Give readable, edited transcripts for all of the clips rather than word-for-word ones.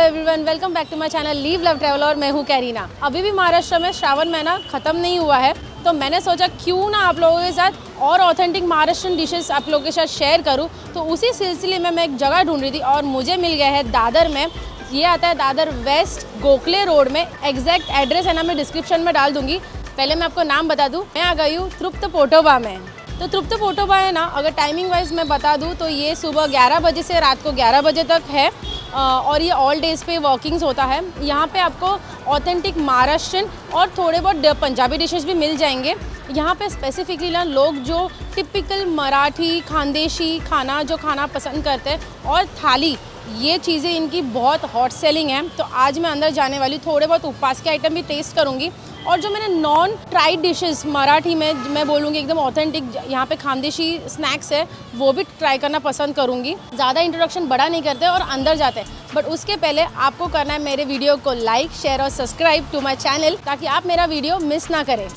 Everyone, welcome back to my channel live love travel और मैं हूं कैरीना। अभी भी महाराष्ट्र में श्रावण महीना ख़त्म नहीं हुआ है, तो मैंने सोचा क्यों ना आप लोगों के साथ और ऑथेंटिक महाराष्ट्रन डिशेस आप लोगों के साथ शेयर करूं। तो उसी सिलसिले में मैं एक जगह ढूंढ रही थी और मुझे मिल गया है दादर में। ये आता है दादर वेस्ट गोखले रोड में। एग्जैक्ट एड्रेस है ना मैं डिस्क्रिप्शन में डाल दूँगी। पहले मैं आपको नाम बता दूँ, मैं आ गई हूँ तृप्त पोटोबा में। तो तृप्त पोटोबा है ना, अगर टाइमिंग वाइज मैं बता दूँ तो ये सुबह 11 बजे से रात को 11 बजे तक है और ये ऑल डेज़ पे वर्किंग्स होता है। यहाँ पे आपको ऑथेंटिक महाराष्ट्रन और थोड़े बहुत पंजाबी डिशेस भी मिल जाएंगे। यहाँ पे स्पेसिफिकली ना लोग जो टिपिकल मराठी खानदेशी खाना जो खाना पसंद करते हैं और थाली, ये चीज़ें इनकी बहुत हॉट सेलिंग है। तो आज मैं अंदर जाने वाली, थोड़े बहुत उपवास के आइटम भी टेस्ट करूँगी और जो मैंने नॉन ट्राइड डिशेस मराठी में मैं बोलूँगी एकदम ऑथेंटिक यहाँ पे खानदेशी स्नैक्स है, वो भी ट्राई करना पसंद करूँगी। ज़्यादा इंट्रोडक्शन बड़ा नहीं करते और अंदर जाते हैं, बट उसके पहले आपको करना है मेरे वीडियो को लाइक शेयर और सब्सक्राइब टू माई चैनल, ताकि आप मेरा वीडियो मिस ना करें।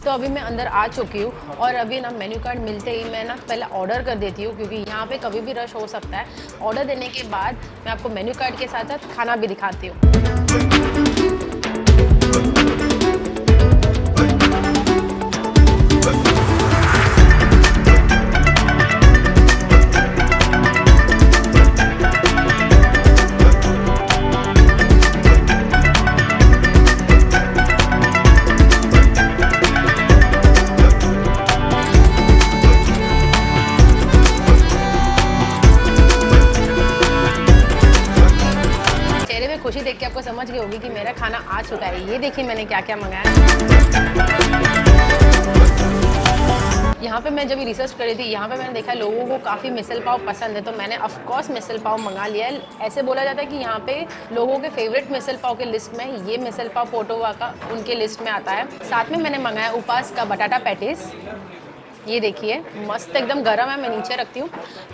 तो अभी मैं अंदर आ चुकी हूँ और अभी ना मेन्यू कार्ड मिलते ही मैं ना पहले ऑर्डर कर देती हूँ, क्योंकि यहाँ पे कभी भी रश हो सकता है। ऑर्डर देने के बाद मैं आपको मेन्यू कार्ड के साथ साथ खाना भी दिखाती हूँ। खुशी देख के आपको समझ गई होगी कि मेरा खाना आ चुका है। ये देखिए मैंने क्या क्या मंगाया। यहाँ पे मैं जब रिसर्च कर रही थी, यहाँ पे मैंने देखा लोगों को काफ़ी मिसल पाव पसंद है, तो मैंने ऑफ कोर्स मिसल पाव मंगा लिया है। ऐसे बोला जाता है कि यहाँ पे लोगों के फेवरेट मिसल पाव के लिस्ट में ये मिसल पाव पोटोबा का उनके लिस्ट में आता है। साथ में मैंने मंगाया उपवास का बटाटा पैटीज। ये देखिए मस्त एकदम गरम है, मैं नीचे रखती हूँ।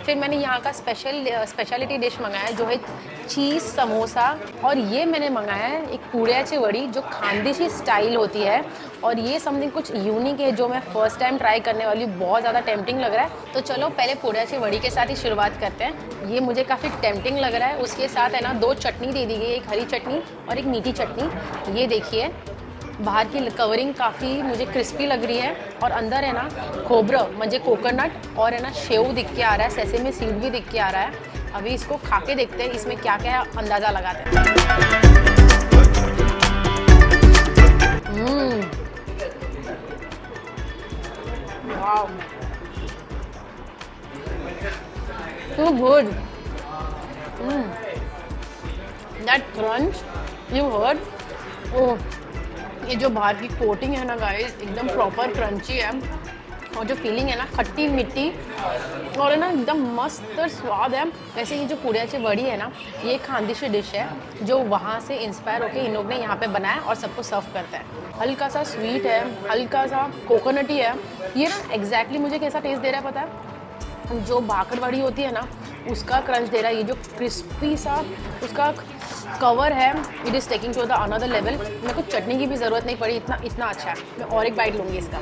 फिर मैंने यहाँ का स्पेशलिटी डिश मंगाया जो है चीज़ समोसा, और ये मैंने मंगाया है एक पुड्याची वड़ी जो खानदेशी स्टाइल होती है, और ये समथिंग कुछ यूनिक है जो मैं फर्स्ट टाइम ट्राई करने वाली हूँ। बहुत ज़्यादा टेम्पटिंग लग रहा है। तो चलो पहले पुड्याची वड़ी के साथ ही शुरुआत करते हैं। ये मुझे काफ़ी टेम्पटिंग लग रहा है। उसके साथ है ना 2 चटनी दे दी गई, एक हरी चटनी और एक मीठी चटनी। ये देखिए बाहर की कवरिंग काफ़ी मुझे क्रिस्पी लग रही है, और अंदर है ना खोबरं म्हणजे कोकोनट और है ना शेव दिख के आ रहा है, सेसेमी सीड भी दिख के आ रहा है। अभी इसको खा के देखते हैं इसमें क्या क्या है, अंदाज़ा लगाते हैं। Wow, too good. That crunch you heard. Oh, ये जो बाहर की कोटिंग है ना गाइस, एकदम प्रॉपर क्रंची है, और जो फीलिंग है ना खट्टी मिट्टी और है ना एकदम मस्त स्वाद है। वैसे ये जो पुड्याची वड़ी है ना, ये खानदेशी डिश है जो वहाँ से इंस्पायर होकर इन लोग ने यहाँ पे बनाया और सबको सर्व करता है। हल्का सा स्वीट है, हल्का सा कोकोनटी है। ये ना एग्जैक्टली मुझे कैसा टेस्ट दे रहा है पता है, जो भाकड़ वड़ी होती है ना उसका क्रंच दे रहा है। ये जो क्रिस्पी सा उसका कवर है, it is taking to the another level. मेरे को चटनी की भी ज़रूरत नहीं पड़ी, इतना अच्छा है। मैं और एक बाइट लूँगी इसका।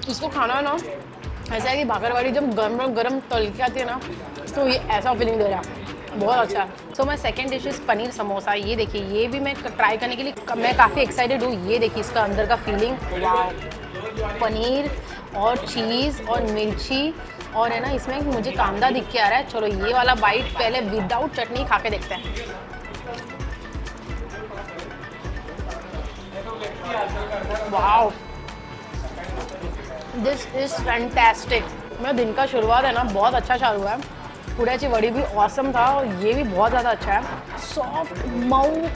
इसको खाना ना ऐसा है कि भाकरवाड़ी जब गरम गरम तल के आती है ना, तो ये ऐसा फीलिंग दे रहा है, बहुत अच्छा है। So my second dish is paneer samosa. ये देखिए, ये भी मैं ट्राई करने के लिए मैं काफ़ी एक्साइटेड हूँ। ये देखिए इसका अंदर का फीलिंग, वाव। पनीर और चीज़ और मिर्ची और है ना इसमें मुझे कांदा दिख के आ रहा है। चलो ये वाला बाइट पहले विदाउट चटनी खा के देखते हैं। Wow, this is fantastic. मेरा दिन का शुरुआत है ना बहुत अच्छा चालू है। पुड्याची वड़ी भी ऑसम था और ये भी बहुत ज़्यादा अच्छा है। सॉफ्ट मऊ,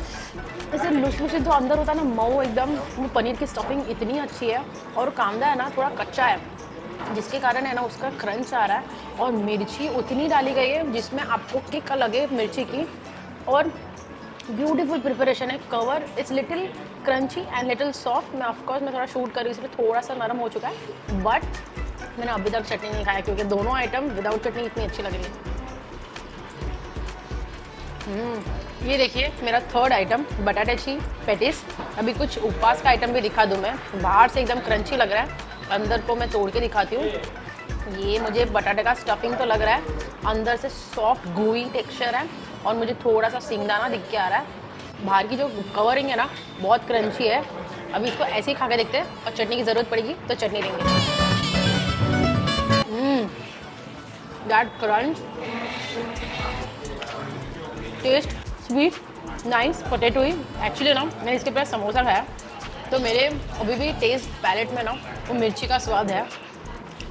ऐसे लुश-लुशी जो अंदर होता है ना मऊ एकदम। पनीर की स्टफिंग इतनी अच्छी है और कांदा है ना थोड़ा कच्चा है, जिसके कारण है ना उसका क्रंच आ रहा है, और मिर्ची उतनी डाली गई है जिसमें आपको किक लगे मिर्ची की, और ब्यूटीफुल प्रिपरेशन है। Cover it's little crunchy and little soft. मैं ऑफकोर्स मैं थोड़ा शूट कर रही हूँ, इसलिए थोड़ा सा नरम हो चुका है, बट मैंने अभी तक चटनी नहीं खाया क्योंकि दोनों आइटम विदाउट चटनी इतनी अच्छी लग रही है। ये देखिए मेरा थर्ड आइटम बटाटाची पेटिस। अभी कुछ उपवास का आइटम भी दिखा दूँ मैं। बाहर से एकदम क्रंची लग रहा है, अंदर को मैं तोड़ के दिखाती हूँ। ये मुझे बटाटे का स्टफिंग तो लग रहा है, अंदर से सॉफ्ट गूई टेक्सचर है और मुझे थोड़ा सा सिंगदाना दिख के आ रहा है। बाहर की जो कवरिंग है ना बहुत क्रंची है। अभी इसको ऐसे ही खा के देखते हैं और चटनी की ज़रूरत पड़ेगी तो चटनी लेंगे। That crunch, test sweet, nice, potato he. Actually ना मैंने इसके पास समोसा खाया तो मेरे अभी भी टेस्ट पैलेट में ना वो मिर्ची का स्वाद है।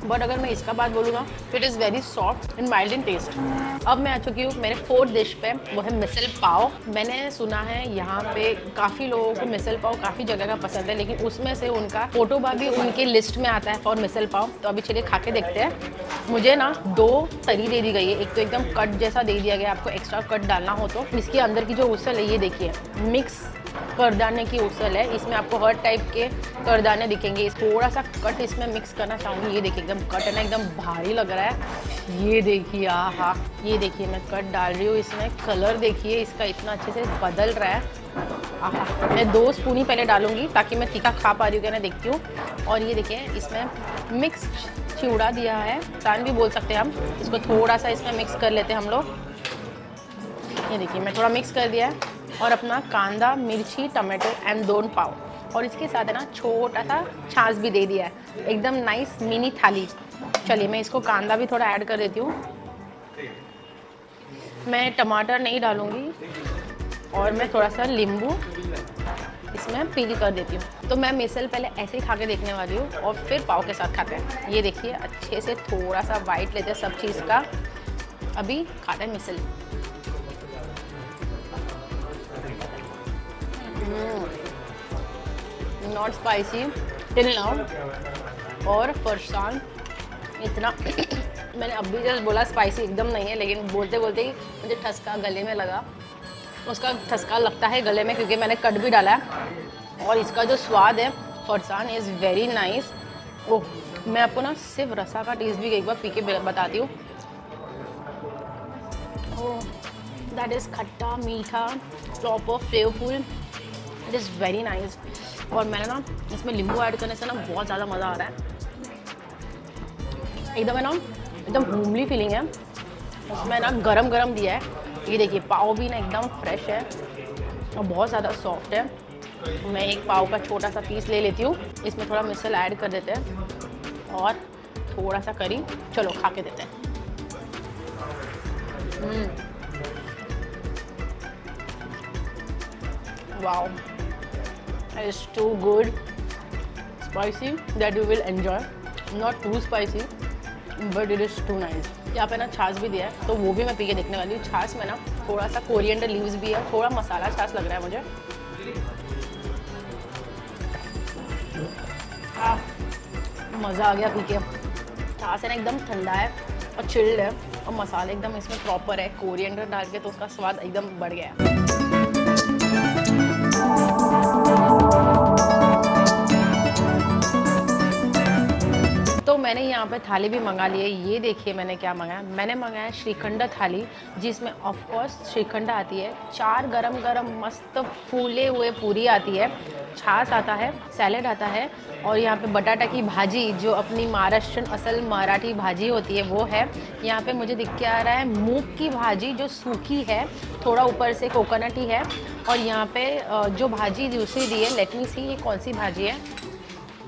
बट अगर मैं इसका बात बोलूँ ना तो it is very soft and mild in taste. अब मैं आ चुकी हूँ मेरे फोर्थ डिश पे, वो है मिसल पाव। मैंने सुना है यहाँ पे काफ़ी लोगों को मिसल पाव काफ़ी जगह का पसंद है, लेकिन उसमें से उनका फोटोबा भी उनके लिस्ट में आता है फॉर मिसल पाव। तो अभी चलिए खा के देखते हैं। मुझे ना 2 तरी दे दी गई है, एक तो एकदम कट जैसा दे दिया गया, आपको एक्स्ट्रा कट डालना हो तो। इसके अंदर की जो उसल है ये देखिए, मिक्स करदाने की उसल है। इसमें आपको हर टाइप के करदाने दिखेंगे। थोड़ा सा कट इसमें मिक्स करना चाहूँगी। ये देखिए एकदम कट है ना, एकदम भारी लग रहा है। ये देखिए आहा, ये देखिए मैं कट डाल रही हूँ इसमें। कलर देखिए इसका इतना अच्छे से बदल रहा है। आहा, मैं 2 स्पून ही पहले डालूंगी ताकि मैं तीखा खा पा रही हूँ क्या ना, देखती हूँ। और ये देखिए इसमें मिक्स चिवड़ा दिया है, सान भी बोल सकते हैं हम इसको। थोड़ा सा इसमें मिक्स कर लेते हैं हम लोग। ये देखिए मैं थोड़ा मिक्स कर दिया है। और अपना कांदा, मिर्ची, टमाटो एंड 2 पाव, और इसके साथ है ना छोटा सा छाछ भी दे दिया है। एकदम नाइस मिनी थाली। चलिए मैं इसको कांदा भी थोड़ा ऐड कर देती हूँ। मैं टमाटर नहीं डालूँगी और मैं थोड़ा सा नींबू इसमें पील कर देती हूँ। तो मैं मिसल पहले ऐसे ही खा के देखने वाली हूँ और फिर पाव के साथ खाते हैं। ये देखिए अच्छे से थोड़ा सा वाइट लेते हैं सब चीज़ का। अभी खाते हैं misal. Not spicy till now. और फरसान इतना मैंने अभी जस्ट बोला स्पाइसी एकदम नहीं है, लेकिन बोलते बोलते ही मुझे ठसका गले में लगा। उसका ठसका लगता है गले में क्योंकि मैंने कट भी डाला है। और इसका जो स्वाद है फरसान इज़ वेरी नाइस। ओह, मैं आपको ना सिर्फ रसा का टेस्ट भी एक बार पी के बताती हूँ। ओह, दैट इज़ खट्टा मीठा, proper flavourful, it is very nice. और मैंने ना इसमें नींबू ऐड करने से ना बहुत ज़्यादा मज़ा आ रहा है। एकदम है ना एकदम होमली फीलिंग है। उसमें ना गरम गरम दिया है। ये देखिए पाव भी ना एकदम फ्रेश है और बहुत ज़्यादा सॉफ्ट है। मैं एक पाव का छोटा सा पीस ले लेती हूँ। इसमें थोड़ा मिसल ऐड कर देते हैं और थोड़ा सा करी। चलो खा के देते हैं। Wow, it is too good, spicy that you will enjoy, not too spicy but it is too nice। यहाँ पे ना छाछ भी दिया है तो वो भी मैं पी के देखने वाली हूँ। छाछ में ना थोड़ा सा कोरिएंडर लीव्स भी है, थोड़ा मसाला छाछ लग रहा है मुझे। मज़ा आ गया पी के। छाछ है ना एकदम ठंडा है और चिल्ड है और मसाले एकदम इसमें प्रॉपर है। कोरिएंडर डाल के तो उसका स्वाद एकदम बढ़ गया है। तो मैंने यहाँ पे थाली भी मंगा ली है। ये देखिए मैंने क्या मंगाया। मैंने मंगाया श्रीखंड थाली, जिसमें ऑफ कोर्स श्रीखंड आती है, 4 गरम गरम मस्त फूले हुए पूरी आती है, छाछ आता है, सैलेड आता है और यहाँ पे बटाटा की भाजी जो अपनी महाराष्ट्रन असल मराठी भाजी होती है वो है। यहाँ पे मुझे दिख के आ रहा है मूंग की भाजी जो सूखी है, थोड़ा ऊपर से कोकोनट ही है। और यहाँ पे जो भाजी दूसरी दी है, लेट मी सी ये कौन सी भाजी है,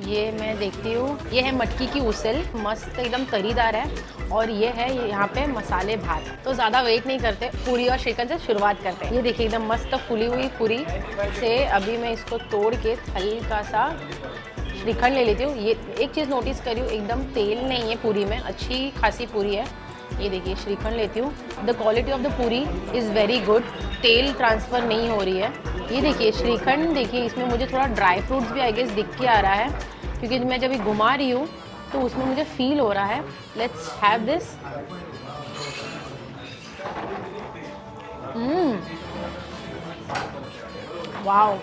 ये मैं देखती हूँ। ये है मटकी की उसल, मस्त एकदम तरीदार है। और ये है यहाँ पे मसाले भात। तो ज़्यादा वेट नहीं करते, पूरी और श्रीखंड से शुरुआत करते हैं। ये देखिए एकदम मस्त फुली हुई पूरी से अभी मैं इसको तोड़ के हल्का सा श्रीखंड ले लेती हूँ। ये एक चीज़ नोटिस करी हूँ, एकदम तेल नहीं है पूरी में, अच्छी खासी पूरी है। ये देखिए श्रीखंड लेती हूँ। द क्वालिटी ऑफ द पूरी इज़ वेरी गुड, तेल ट्रांसफ़र नहीं हो रही है। ये देखिए श्रीखंड, देखिए इसमें मुझे थोड़ा ड्राई फ्रूट्स भी आई गेस दिख के आ रहा है, क्योंकि मैं जब घुमा रही हूँ तो उसमें मुझे फील हो रहा है। Let's have this. Wow,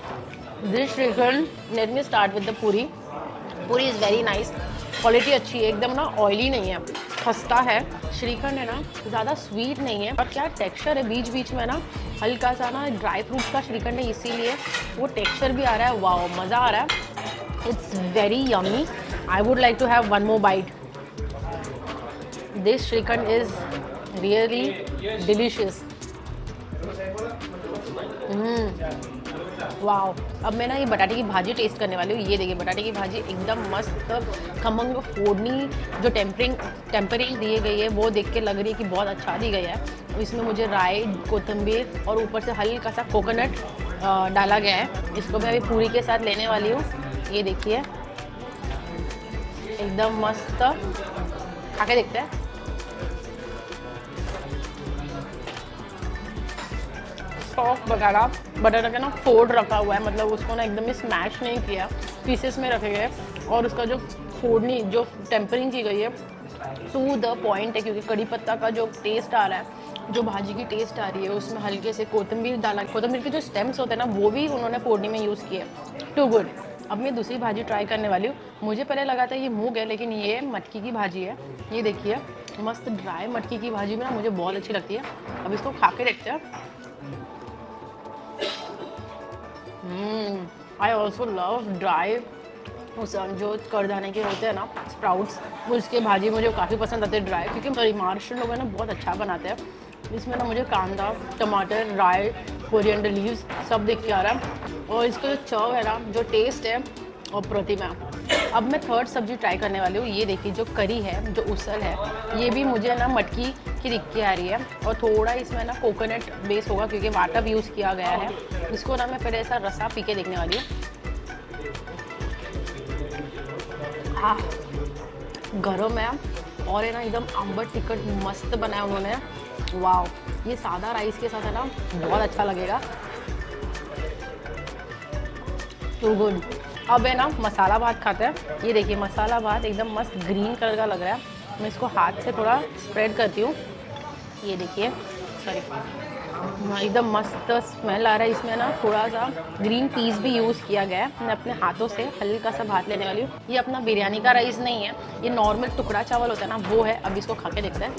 this shrikhand. Let me start with the पूरी। पूरी इज़ वेरी नाइस, क्वालिटी अच्छी है, एकदम ना ऑयली नहीं है। खस्ता है। श्रीखंड है ना ज़्यादा स्वीट नहीं है, और क्या टेक्सचर है बीच बीच में ना, हल्का सा ना ड्राई फ्रूट्स का श्रीखंड है, इसीलिए वो टेक्सचर भी आ रहा है। वाओ, मज़ा आ रहा है। It's very yummy. I would like to have one more bite. This shrikhand is really delicious. Wow. अब मैं ना ये बटाटे की भाजी टेस्ट करने वाली हूँ। ये देखिए बटाटे की भाजी एकदम मस्त खमंग फोड़नी, जो टेम्परिंग दी गई है वो देख के लग रही है कि बहुत अच्छा दी गई है। इसमें मुझे राई, कोथिंबीर और ऊपर से हल्का सा कोकोनट डाला गया है। इसको मैं अभी पूरी के साथ लेने वाली हूँ। ये देखिए एकदम मस्त, खा के देखते हैं। सॉफ्ट बटाटा का ना फोड़ रखा हुआ है, मतलब उसको ना एकदम ही स्मैश नहीं किया, पीसेस में रखे गए। और उसका जो फोड़नी, जो टेम्परिंग की गई है टू द पॉइंट है, क्योंकि कड़ी पत्ता का जो टेस्ट आ रहा है, जो भाजी की टेस्ट आ रही है, उसमें हल्के से कोथिंबीर डाला। कोथिंबीर के जो स्टेम्स होते हैं ना वो भी उन्होंने फोड़नी में यूज़ किए। Too good. अब मैं दूसरी भाजी ट्राई करने वाली हूँ। मुझे पहले लगा था ये मूंग है, लेकिन ये मटकी की भाजी है। ये देखिए मस्त ड्राई मटकी की भाजी में ना मुझे बहुत अच्छी लगती है। अब इसको खा के देखते हैं। आई ऑल्सो लव ड्राई, उस जो करदाने के होते हैं ना स्प्राउट्स, उसके भाजी मुझे काफ़ी पसंद आते हैं ड्राई, क्योंकि महाराष्ट्र लोग हैं ना बहुत अच्छा बनाते हैं। इसमें ना मुझे कांदा, टमाटर, राई, कोरिएंडर लीव्स सब दिख के आ रहा है, और इसका जो चव है ना, जो टेस्ट है और प्रतिमा। अब मैं थर्ड सब्जी ट्राई करने वाली हूँ। ये देखिए जो करी है, जो उसल है, ये भी मुझे ना मटकी की दिख के आ रही है, और थोड़ा इसमें ना कोकोनट बेस होगा क्योंकि वाटर भी यूज़ किया गया है। इसको ना मैं पहले ऐसा रसा पी के देखने वाली हूँ। गरम है और है ना एकदम अम्बर टिकट मस्त बनाया उन्होंने। वाओ, ये सादा राइस के साथ है ना बहुत अच्छा लगेगा। Too good. अब है ना मसाला भात खाते हैं। ये देखिए मसाला भात एकदम मस्त ग्रीन कलर का लग रहा है। मैं इसको हाथ से थोड़ा स्प्रेड करती हूँ। ये देखिए, सॉरी, एकदम मस्त स्मेल आ रहा है। इसमें ना थोड़ा सा ग्रीन पीस भी यूज़ किया गया है। मैं अपने हाथों से हल्का सा भात लेने वाली हूँ। ये अपना बिरयानी का राइस नहीं है, ये नॉर्मल टुकड़ा चावल होता है ना, वो है। अब इसको खा के देखते हैं।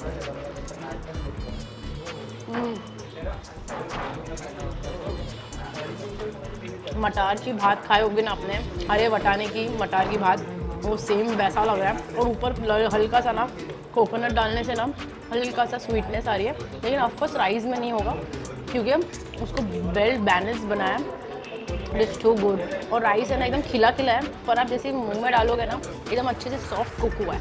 मटार की भात खाए होगे ना आपने, हरे वटाने की मटार की भात, वो सेम वैसा लग रहा है। और ऊपर हल्का सा ना कोकोनट डालने से ना हल्का सा स्वीटनेस आ रही है, लेकिन ऑफकोर्स राइस में नहीं होगा क्योंकि उसको वेल बैलेंस बनाया। It's too good. और राइस है ना एकदम खिला खिला है, पर आप जैसे मुंह में डालोगे ना एकदम अच्छे से सॉफ्ट कुक हुआ है।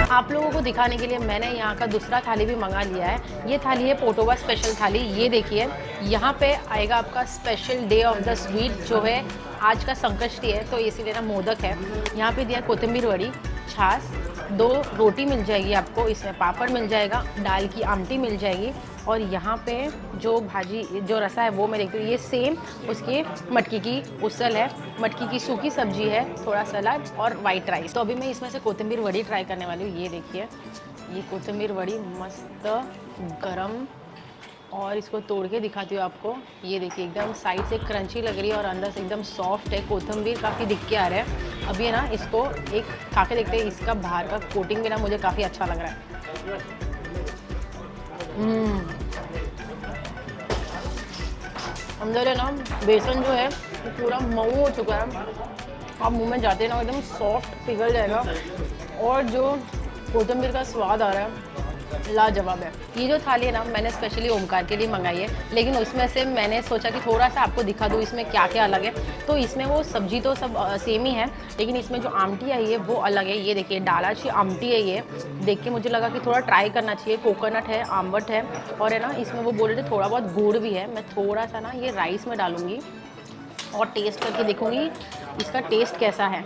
आप लोगों को दिखाने के लिए मैंने यहाँ का दूसरा थाली भी मंगा लिया है। ये थाली है पोटोवा स्पेशल थाली। ये देखिए यहाँ पे आएगा आपका special day of the sweet, जो है आज का संकष्टी है तो इसीलिए ना मोदक है। यहाँ पे दिया कोथिंबीर वड़ी, छाछ, 2 रोटी मिल जाएगी आपको, इसमें पापड़ मिल जाएगा, दाल की आमटी मिल जाएगी, और यहाँ पे जो भाजी, जो रसा है वो मैं देखती हूँ। ये सेम उसकी मटकी की उसल है, मटकी की सूखी सब्जी है, थोड़ा सलाद और वाइट राइस। तो अभी मैं इसमें से कोथिंबीर वड़ी ट्राई करने वाली हूँ। ये देखिए, ये कोथिंबीर वड़ी मस्त गरम, और इसको तोड़ के दिखाती हूँ आपको। ये देखिए एकदम साइड से क्रंची लग रही है और अंदर से एकदम सॉफ्ट है। कोथिंबीर काफ़ी दिख के आ रहा है। अभी है ना इसको एक खा के देखते हैं। इसका बाहर का कोटिंग भी ना मुझे काफ़ी अच्छा लग रहा है। अंदर है ना बेसन जो है वो पूरा मऊ हो चुका है। आप मुंह में जाते हैं ना एकदम सॉफ्ट पिघल जाएगा, और जो कोथिंबीर का स्वाद आ रहा है लाजवाब है। ये जो थाली है ना मैंने स्पेशली ओमकार के लिए मंगाई है, लेकिन उसमें से मैंने सोचा कि थोड़ा सा आपको दिखा दूँ इसमें क्या क्या अलग है। तो इसमें वो सब्जी तो सब सेम ही है, लेकिन इसमें जो आमटी आई है वो अलग है। ये देखिए डालाची आमटी है। ये देख के मुझे लगा कि थोड़ा ट्राई करना चाहिए। कोकोनट है, आमवट है, और है ना इसमें वो बोल रहे थे थोड़ा बहुत गुड़ भी है। मैं थोड़ा सा ना ये राइस में डालूँगी और टेस्ट करके देखूँगी इसका टेस्ट कैसा है।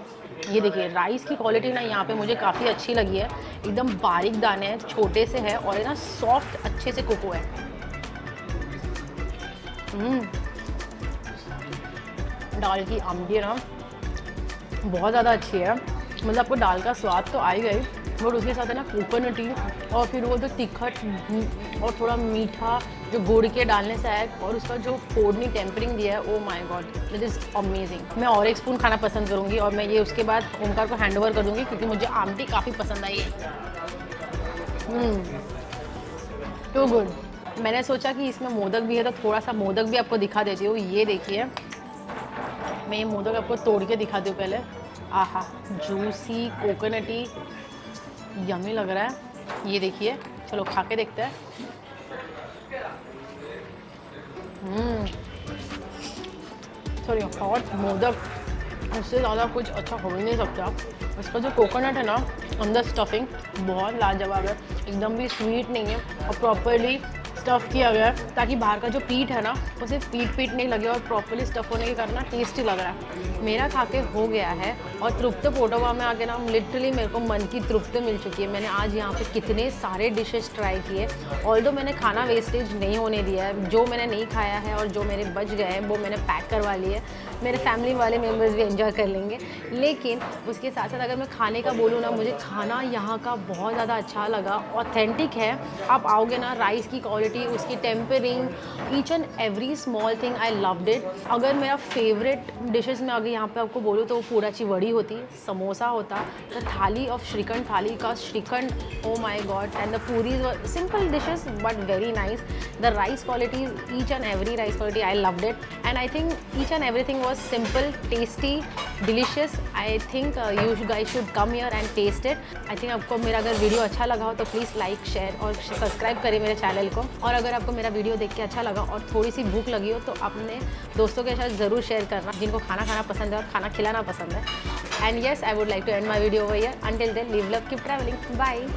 ये देखिए राइस की क्वालिटी ना यहाँ पे मुझे काफ़ी अच्छी लगी है। एकदम बारीक दाने हैं, छोटे से है, और है ना सॉफ्ट अच्छे से कुक हुआ है। दाल की आमटी ना बहुत ज़्यादा अच्छी है। मतलब आपको दाल का स्वाद तो आ ही गई, बट उसके साथ है ना कोकोनटी और फिर वो जो तीखा और थोड़ा मीठा जो गुड़ के डालने से है और उसका जो फोड़नी टेम्परिंग दिया है, oh my God, this is amazing. मैं और एक स्पून खाना पसंद करूँगी और मैं ये उसके बाद ओमकार को हैंड ओवर कर दूँगी क्योंकि मुझे आमटी काफ़ी पसंद आई है। Too good. मैंने सोचा कि इसमें मोदक भी है तो थोड़ा सा मोदक भी आपको दिखा देती हूँ। ये देखिए, मैं ये मोदक आपको तोड़ के दिखाती हूँ पहले। आहा, जूसी कोकोनटी, यमी लग रहा है। ये देखिए, चलो खा के देखते हैं। सॉरी, हॉट मोदक, उससे ज़्यादा कुछ अच्छा हो ही नहीं सकता। इसका जो कोकोनट है ना, अंदर स्टफिंग बहुत लाजवाब है, एकदम भी स्वीट नहीं है और प्रॉपरली स्टफ़ किया गया है ताकि बाहर का जो पीठ है ना वो सिर्फ पीठ नहीं लगे और प्रॉपरली स्टफ़ होने के कारण ना टेस्टी लग रहा है। मेरा खा के हो गया है और तृप्त पोटोवा में आके ना लिटरली मेरे को मन की तृप्ति मिल चुकी है। मैंने आज यहाँ पे कितने सारे डिशेस ट्राई किए, ऑल्दो मैंने खाना वेस्टेज नहीं होने दिया है। जो मैंने नहीं खाया है और जो मेरे बच गए हैं वो मैंने पैक करवा लिए, मेरे फैमिली वाले मेम्बर्स भी एंजॉय कर लेंगे। लेकिन उसके साथ साथ अगर मैं खाने का बोलूँ ना, मुझे खाना यहाँ का बहुत ज़्यादा अच्छा लगा, ऑथेंटिक है। आप आओगे ना, राइस की क्वालिटी, उसकी tempering, each and every small thing I loved it. अगर मेरा फेवरेट डिशेस में अगर यहाँ पे आपको बोलूँ तो वो पूराची वड़ी होती, समोसा होता, द थाली ऑफ श्रीखंड, थाली का shrikhand, oh my god, and the puris were simple dishes but very nice. The rice qualities, each and every rice quality I loved it and I think each and everything was simple, tasty, delicious. I think you guys should come here and taste it. I think आपको मेरा अगर video अच्छा लगा हो तो please like, share और subscribe करें मेरे चैनल को। और अगर आपको मेरा वीडियो देख के अच्छा लगा और थोड़ी सी भूख लगी हो तो अपने दोस्तों के साथ ज़रूर शेयर करना जिनको खाना खाना पसंद है और खाना खिलाना पसंद है। And yes, I would like to end my video over here. Until then, live love, keep travelling, bye.